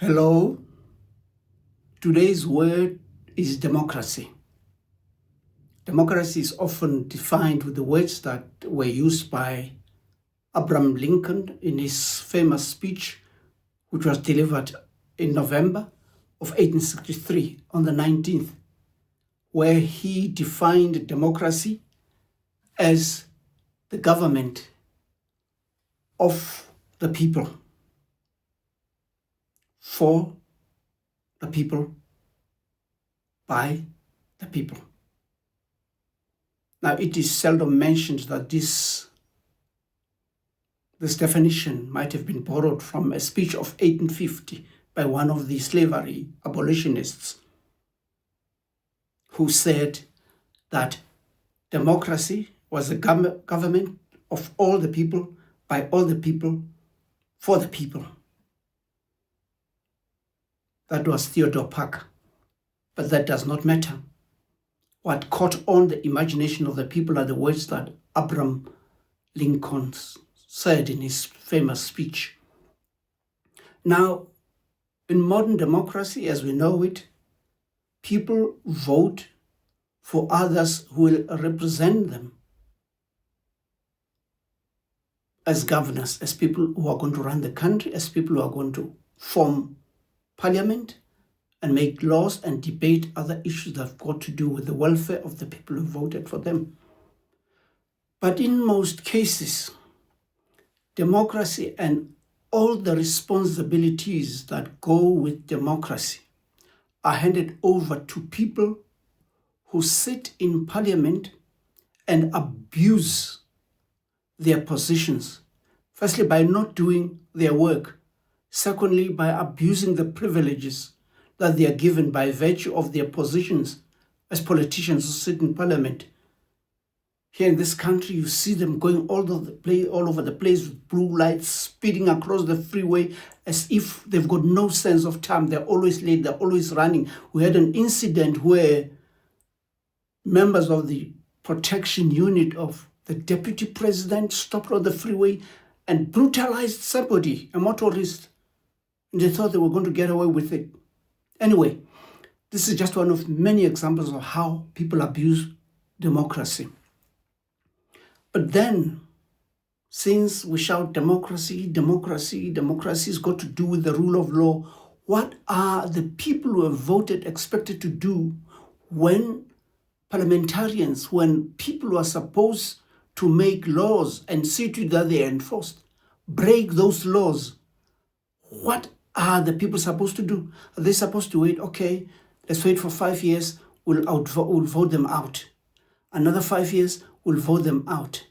Hello, today's word is democracy. Democracy is often defined with the words that were used by Abraham Lincoln in his famous speech, which was delivered in November of 1863 on the 19th, where he defined democracy as the government of the people, for the people, by the people. Now, it is seldom mentioned that this definition might have been borrowed from a speech of 1850 by one of the slavery abolitionists who said that democracy was a government of all the people, by all the people, for the people. That was Theodore Parker, but that does not matter. What caught on the imagination of the people are the words that Abraham Lincoln said in his famous speech. Now, in modern democracy, as we know it, people vote for others who will represent them as governors, as people who are going to run the country, as people who are going to form parliament and make laws and debate other issues that have got to do with the welfare of the people who voted for them. But in most cases, democracy and all the responsibilities that go with democracy are handed over to people who sit in parliament and abuse their positions. Firstly, by not doing their work. Secondly, by abusing the privileges that they are given by virtue of their positions as politicians who sit in parliament. Here in this country, you see them going all over the place with blue lights, speeding across the freeway as if they've got no sense of time. They're always late, they're always running. We had an incident where members of the protection unit of the deputy president stopped on the freeway and brutalized somebody, a motorist, and they thought they were going to get away with it. Anyway, this is just one of many examples of how people abuse democracy. But then, since we shout democracy, democracy, democracy has got to do with the rule of law, what are the people who have voted expected to do when parliamentarians, when people who are supposed to make laws and see to it that they are enforced, break those laws? What are the people supposed to do? Are they supposed to wait? Okay, let's wait for 5 years, we'll vote them out. Another 5 years, we'll vote them out.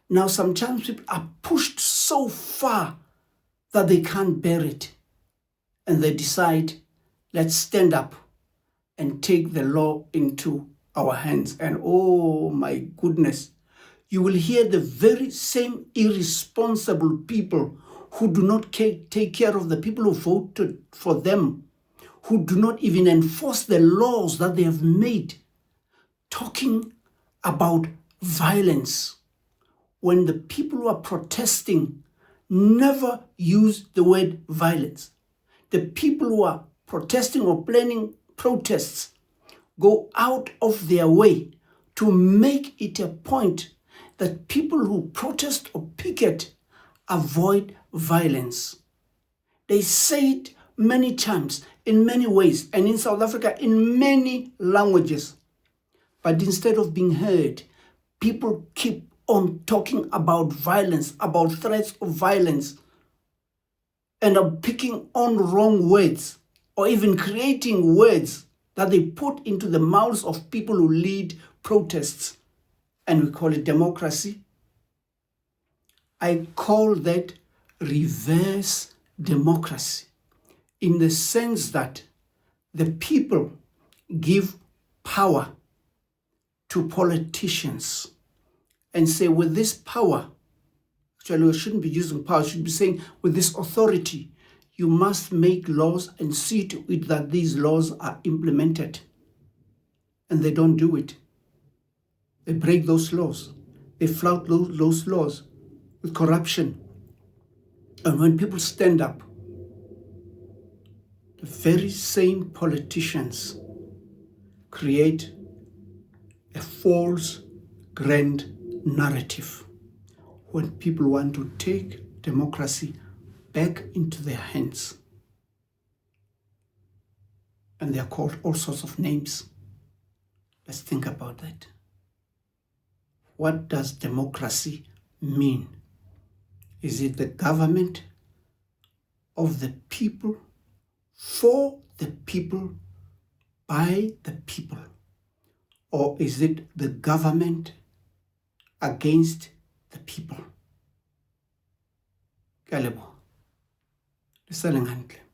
Now, sometimes people are pushed so far that they can't bear it. And they decide, let's stand up and take the law into our hands. And oh my goodness, you will hear the very same irresponsible people who do not take care of the people who voted for them, who do not even enforce the laws that they have made, talking about violence, when the people who are protesting never use the word violence. The people who are protesting or planning protests go out of their way to make it a point that people who protest or picket avoid violence. They say it many times, in many ways, and in South Africa, in many languages. But instead of being heard, people keep on talking about violence, about threats of violence, and are picking on wrong words, or even creating words that they put into the mouths of people who lead protests. And we call it democracy. I call that reverse democracy, in the sense that the people give power to politicians and say, with this power, actually we shouldn't be using power, we should be saying, with this authority, you must make laws and see to it that these laws are implemented. And they don't do it. They break those laws. They flout those laws with corruption. And when people stand up the very same politicians create a false grand narrative when people want to take democracy back into their hands. And they are called all sorts of names. Let's think about that. What does democracy mean? Is it the government of the people, for the people, by the people? Or is it the government against the people? Ke a leboha. Le saleng hantle.